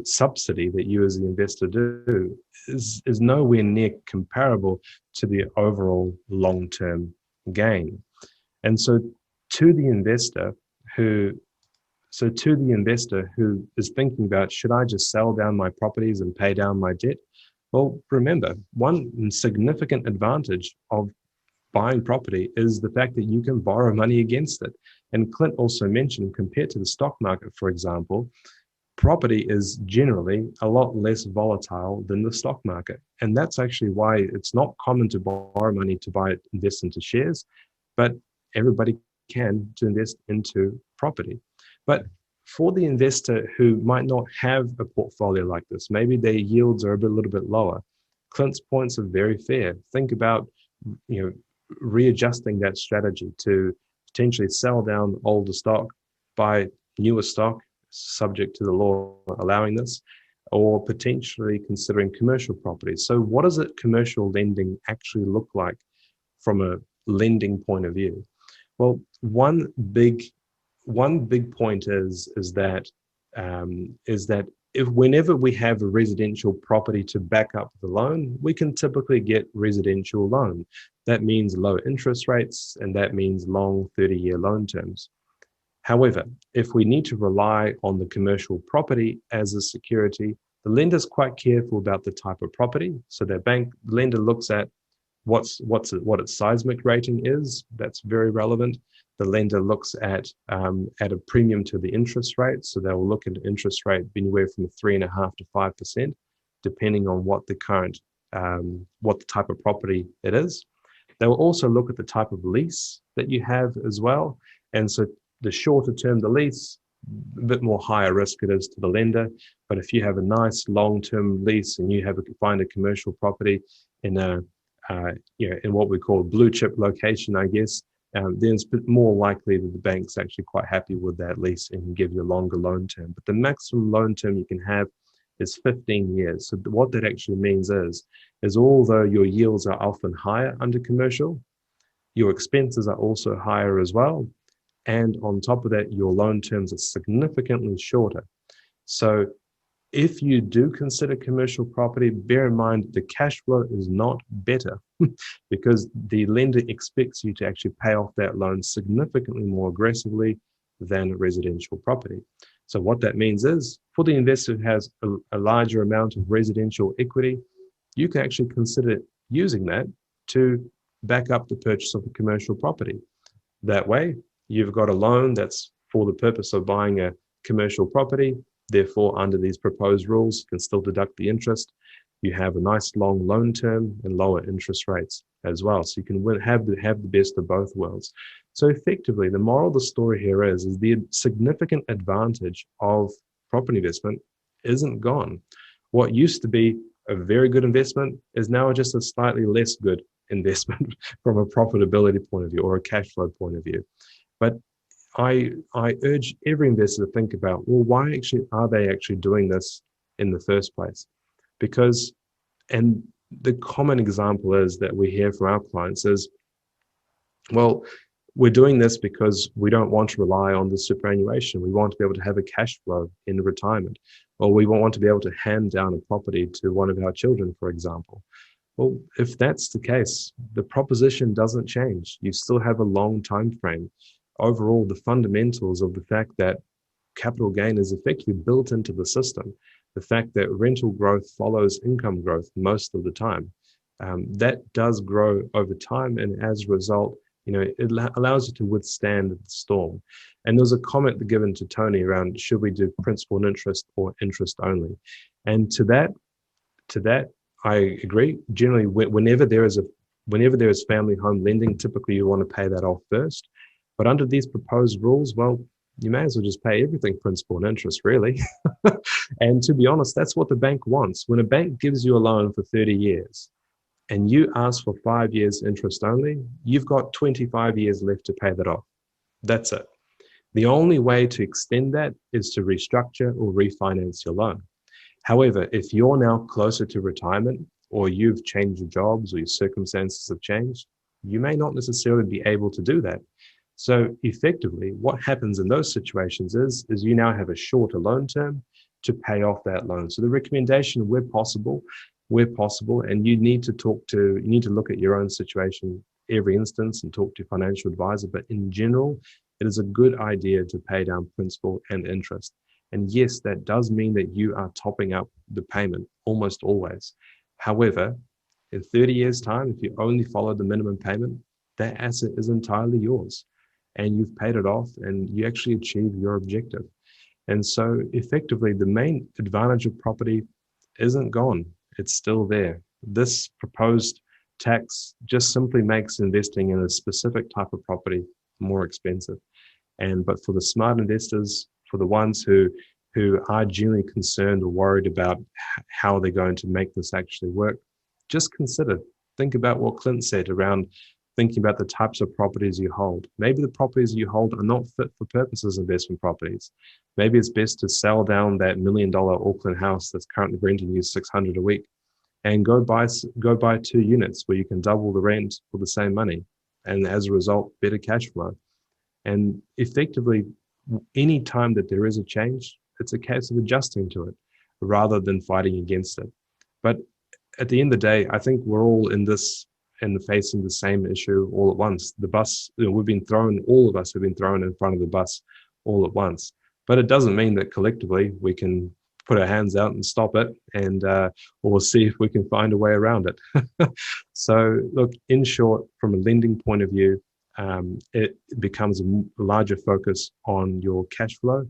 subsidy that you as the investor do is nowhere near comparable to the overall long-term gain. And so to the investor who is thinking about, should I just sell down my properties and pay down my debt? Well, remember, one significant advantage of buying property is the fact that you can borrow money against it. And Clint also mentioned, compared to the stock market, for example, property is generally a lot less volatile than the stock market. And that's actually why it's not common to borrow money to invest into shares, but everybody can to invest into property. But for the investor who might not have a portfolio like this, maybe their yields are a little bit lower, Clint's points are very fair. Think about, readjusting that strategy to potentially sell down older stock, buy newer stock, subject to the law allowing this, or potentially considering commercial properties. So what does commercial lending actually look like from a lending point of view? Well, one big point is that if whenever we have a residential property to back up the loan, we can typically get residential loan. That means low interest rates, and that means long 30-year loan terms. However, if we need to rely on the commercial property as a security, the lender's quite careful about the type of property. So the lender looks at what its seismic rating is. That's very relevant. The lender looks at a premium to the interest rate. So they'll look at an interest rate anywhere from 3.5% to 5%, depending on what the type of property it is. They will also look at the type of lease that you have as well. And so the shorter term the lease, a bit more higher risk it is to the lender. But if you have a nice long-term lease and you find a commercial property in in what we call a blue chip location, I guess, then it's more likely that the bank's actually quite happy with that lease and give you a longer loan term. But the maximum loan term you can have is 15 years. So what that actually means is although your yields are often higher under commercial, your expenses are also higher as well. And on top of that, your loan terms are significantly shorter. So if you do consider commercial property, bear in mind the cash flow is not better because the lender expects you to actually pay off that loan significantly more aggressively than residential property. So what that means is, for the investor who has a larger amount of residential equity, you can actually consider using that to back up the purchase of a commercial property. That way, you've got a loan that's for the purpose of buying a commercial property. Therefore, under these proposed rules, you can still deduct the interest. You have a nice long loan term and lower interest rates as well. So you can have the best of both worlds. So effectively, the moral of the story here is the significant advantage of property investment isn't gone. What used to be a very good investment is now just a slightly less good investment from a profitability point of view or a cash flow point of view. But I urge every investor to think about, well, why actually are they actually doing this in the first place? Because, and the common example is that we hear from our clients is, well, we're doing this because we don't want to rely on the superannuation. We want to be able to have a cash flow in retirement, or we want to be able to hand down a property to one of our children, for example. Well, if that's the case, the proposition doesn't change. You still have a long time frame. Overall, the fundamentals of the fact that capital gain is effectively built into the system, the fact that rental growth follows income growth most of the time, that does grow over time, and as a result, it allows you to withstand the storm. And there's a comment given to Tony around, should we do principal and interest or interest only? And to that, I agree. Generally, whenever there is family home lending, typically you want to pay that off first. But under these proposed rules, well, you may as well just pay everything principal and interest, really. And to be honest, that's what the bank wants. When a bank gives you a loan for 30 years and you ask for 5 years interest only, you've got 25 years left to pay that off. That's it. The only way to extend that is to restructure or refinance your loan. However, if you're now closer to retirement, or you've changed your jobs, or your circumstances have changed, you may not necessarily be able to do that. So effectively, what happens in those situations is you now have a shorter loan term to pay off that loan. So the recommendation, where possible, and you need to look at your own situation every instance and talk to your financial advisor. But in general, it is a good idea to pay down principal and interest. And yes, that does mean that you are topping up the payment almost always. However, in 30 years' time, if you only follow the minimum payment, that asset is entirely yours, and you've paid it off and you actually achieve your objective. And so effectively, the main advantage of property isn't gone. It's still there. This proposed tax just simply makes investing in a specific type of property more expensive. But for the smart investors, for the ones who are genuinely concerned or worried about how they're going to make this actually work, just think about what Clint said around thinking about the types of properties you hold. Maybe the properties you hold are not fit for purpose as investment properties. Maybe it's best to sell down that $1 million Auckland house that's currently renting you $600 a week and go buy 2 units where you can double the rent for the same money. And as a result, better cash flow. And effectively, any time that there is a change, it's a case of adjusting to it rather than fighting against it. But at the end of the day, I think we're all facing the same issue all at once. The bus, all of us have been thrown in front of the bus all at once. But it doesn't mean that collectively we can put our hands out and stop it, and or see if we can find a way around it. So look, in short, from a lending point of view, it becomes a larger focus on your cash flow.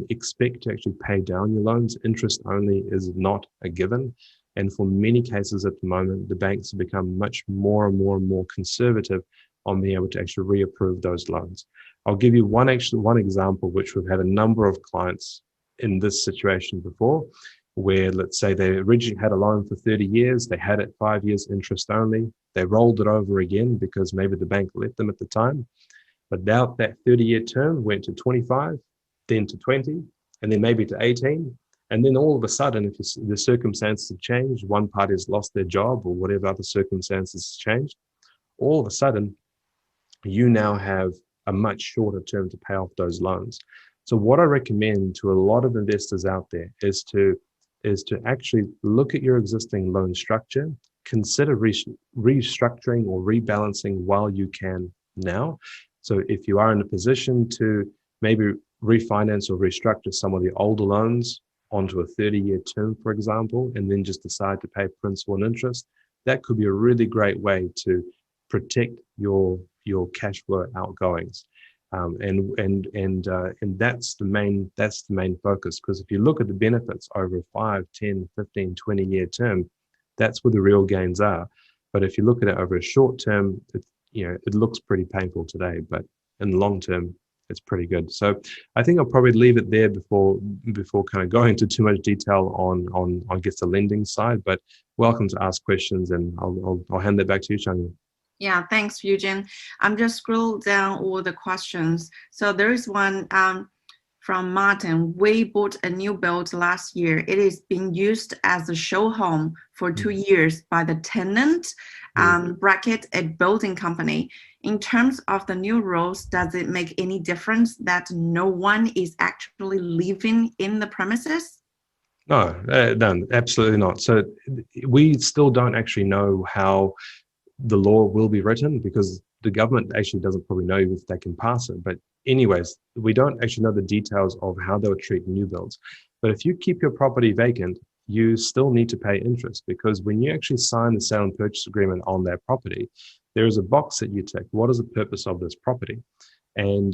Expect to actually pay down your loans. Interest only is not a given. And for many cases at the moment, the banks have become much more and more conservative on being able to actually reapprove those loans. I'll give you one example, which we've had a number of clients in this situation before, where let's say they originally had a loan for 30 years, they had it 5 years interest only, they rolled it over again because maybe the bank let them at the time, but now that 30-year term went to 25, then to 20, and then maybe to 18, and then all of a sudden, if the circumstances have changed, one party has lost their job or whatever other circumstances have changed, all of a sudden, you now have a much shorter term to pay off those loans. So what I recommend to a lot of investors out there is to actually look at your existing loan structure, consider restructuring or rebalancing while you can now. So if you are in a position to maybe refinance or restructure some of the older loans onto a 30-year term, for example, and then just decide to pay principal and interest, that could be a really great way to protect your cash flow outgoings. And that's the main focus, because if you look at the benefits over a 5, 10, 15, 20-year term, that's where the real gains are. But if you look at it over a short term, it looks pretty painful today, but in the long term, it's pretty good. So I think I'll probably leave it there before kind of going into too much detail on I guess the lending side. But welcome to ask questions, and I'll hand that back to you, Changi. Yeah, thanks, Eugene. I'm just scroll down all the questions. So there is one from Martin. We bought a new build last year. It is being used as a show home for 2 years by the tenant, bracket a building company. In terms of the new rules, does it make any difference that no one is actually living in the premises? No, absolutely not. So we still don't actually know how the law will be written, because the government actually doesn't probably know if they can pass it. But anyways, we don't actually know the details of how they'll treat new builds. But if you keep your property vacant, you still need to pay interest, because when you actually sign the sale and purchase agreement on that property, there is a box that you tick. What is the purpose of this property? And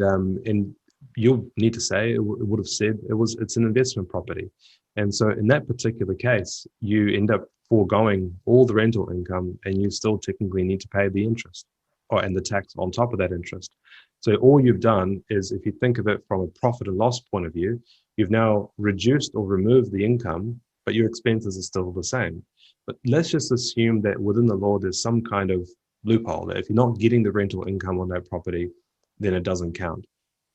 you'll need to say, it would have said it's an investment property. And so in that particular case, you end up foregoing all the rental income, and you still technically need to pay the interest and the tax on top of that interest. So all you've done is, if you think of it from a profit and loss point of view, you've now reduced or removed the income, but your expenses are still the same. But let's just assume that within the law, there's some kind of loophole that if you're not getting the rental income on that property, then it doesn't count.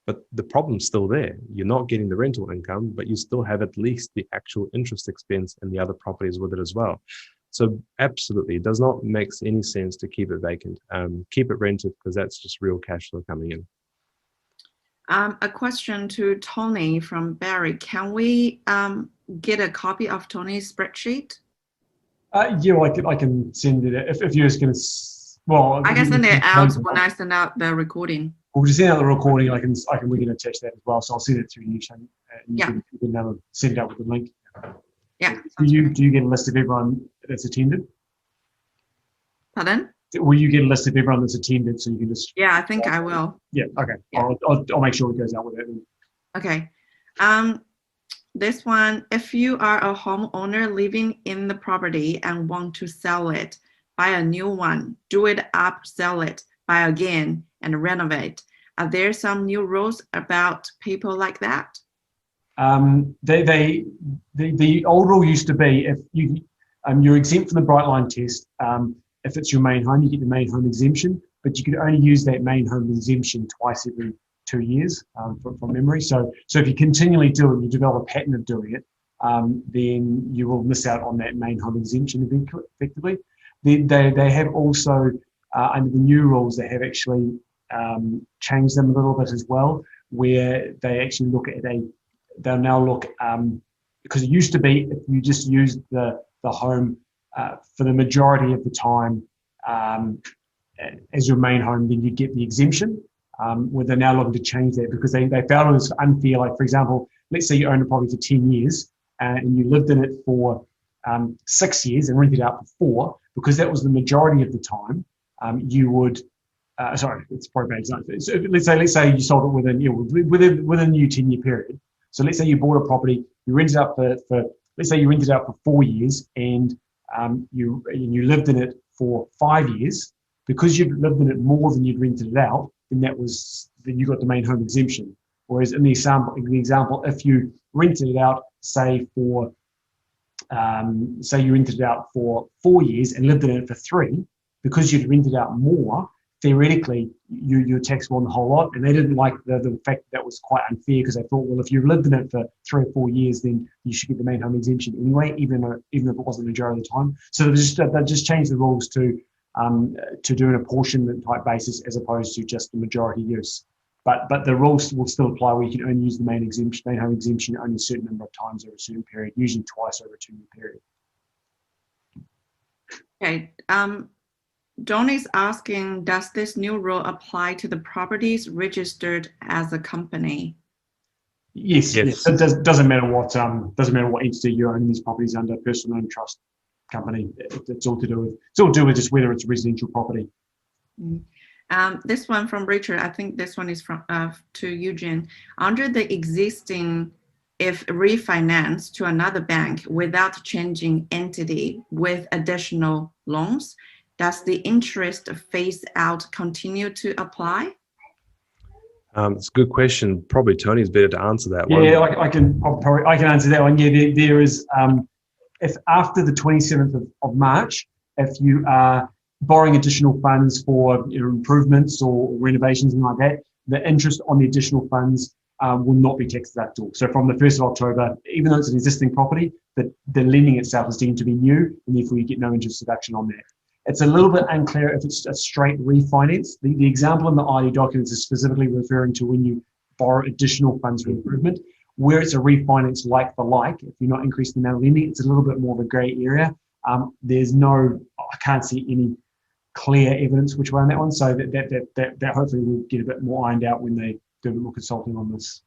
But the problem's still there. You're not getting the rental income, but you still have at least the actual interest expense and the other properties with it as well. So absolutely, it does not make any sense to keep it vacant. Keep it rented, because that's just real cash flow coming in. A question to Tony from Barry. Can we get a copy of Tony's spreadsheet? Yeah, I can send it if you're just going to. Well, I can send it out when I send out the recording. We'll just send out the recording. We can attach that as well. So I'll send it through you, Shane. You can send it out with the link. Yeah. Do you get a list of everyone that's attended? Pardon? Will you get a list of everyone that's attended, so you can just? Yeah, I think I will. Yeah. Okay. Yeah. I'll make sure it goes out with it. Okay. This one, if you are a homeowner living in the property and want to sell it, buy a new one, do it up, sell it, buy again, and renovate. Are there some new rules about people like that? The old rule used to be, if you're exempt from the Brightline test, if it's your main home, you get the main home exemption, but you could only use that main home exemption twice every 2 years from memory. So if you continually do it, you develop a pattern of doing it, then you will miss out on that main home exemption effectively. They have also, under the new rules, they have actually changed them a little bit as well, where they actually look at they'll now look, because it used to be if you just used the home for the majority of the time as your main home, then you get the exemption. Where they're now looking to change that, because they found it was unfair. Like, for example, let's say you own a property for 10 years and you lived in it for 6 years and rented out for 4, because that was the majority of the time. You would, sorry, it's probably a bad example. So let's say you sold it within a new 10-year period. So let's say you bought a property, you rented out for let's say you rented out for 4 years, and you lived in it for 5 years. Because you've lived in it more than you'd rented it out, then you got the main home exemption. Whereas in the example, if you rented it out, say you rented it out for 4 years and lived in it for 3, because you'd rented out more, theoretically you're taxable on the whole lot. And they didn't like the fact that was quite unfair, because they thought, well, if you've lived in it for 3 or 4 years, then you should get the main home exemption anyway, even if it wasn't the majority of the time. So they just changed the rules to do an apportionment type basis as opposed to just the majority use. But the rules will still apply, where you can only use the main home exemption only a certain number of times over a certain period, usually twice over a 2-year period. Okay. Don is asking, does this new rule apply to the properties registered as a company? Yes. It doesn't matter what entity you're owning these properties under, personal owned trust, company. It's all to do with just whether it's a residential property. This one from Richard, I think this one is from to Eugene. Under the existing, if refinance to another bank without changing entity with additional loans, does the interest phase out continue to apply? It's a good question. Probably Tony's better to answer that one. Yeah, I can answer that one. Yeah, there is, if after the 27th of March, if you are borrowing additional funds for improvements or renovations and like that, the interest on the additional funds will not be taxed at all. So from the 1st of October, even though it's an existing property, the lending itself is deemed to be new, and therefore you get no interest deduction on that. It's a little bit unclear if it's a straight refinance. The example in the ID documents is specifically referring to when you borrow additional funds for improvement. Where it's a refinance like for like, if you're not increasing the amount of lending, it's a little bit more of a grey area. I can't see any clear evidence which way on that one. So that hopefully will get a bit more ironed out when they do a bit more consulting on this.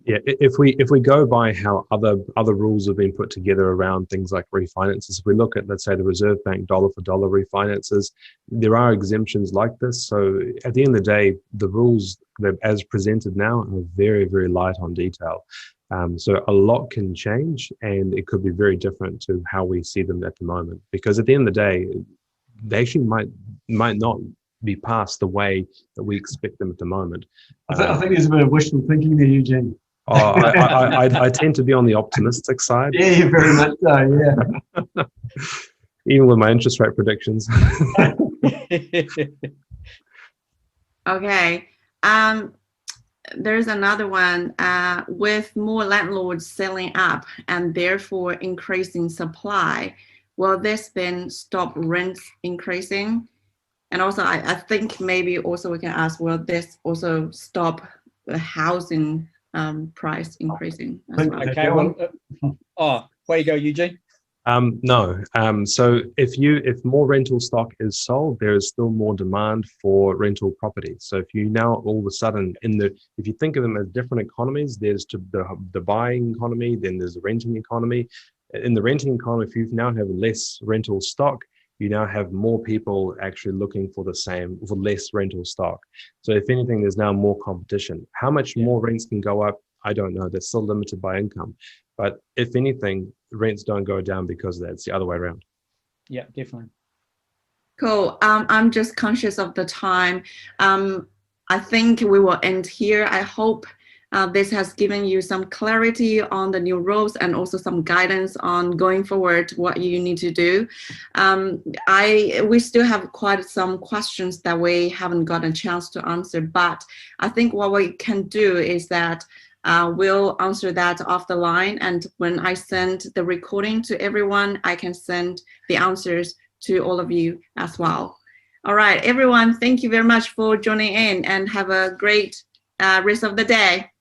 Yeah, if we go by how other rules have been put together around things like refinances, if we look at, let's say, the Reserve Bank dollar for dollar refinances, there are exemptions like this. So at the end of the day, the rules that as presented now are very, very light on detail. So a lot can change, and it could be very different to how we see them at the moment. Because at the end of the day, they actually might not be passed the way that we expect them at the moment. I think there's a bit of wishful thinking there, Eugene. I tend to be on the optimistic side. Yeah, very much so, yeah. Even with my interest rate predictions. Okay. There's another one. With more landlords selling up and therefore increasing supply, will this then stop rents increasing? And also, I think maybe also we can ask, will this also stop the housing price increasing as well? Okay, well, where you go, Eugene? No. So if more rental stock is sold, there is still more demand for rental property. So if you now all of a sudden if you think of them as different economies, there's the buying economy, then there's the renting economy. In the renting economy, if you now have less rental stock, you now have more people actually looking for less rental stock. So if anything, there's now more competition. How much more rents can go up? I don't know. That's still limited by income. But if anything, rents don't go down because of that. It's the other way around. Yeah, definitely. Cool. I'm just conscious of the time. I think we will end here. I hope this has given you some clarity on the new rules and also some guidance on going forward what you need to do. We still have quite some questions that we haven't got a chance to answer, but I think what we can do is that we'll answer that off the line, and when I send the recording to everyone, I can send the answers to all of you as well. All right, everyone, thank you very much for joining in, and have a great rest of the day.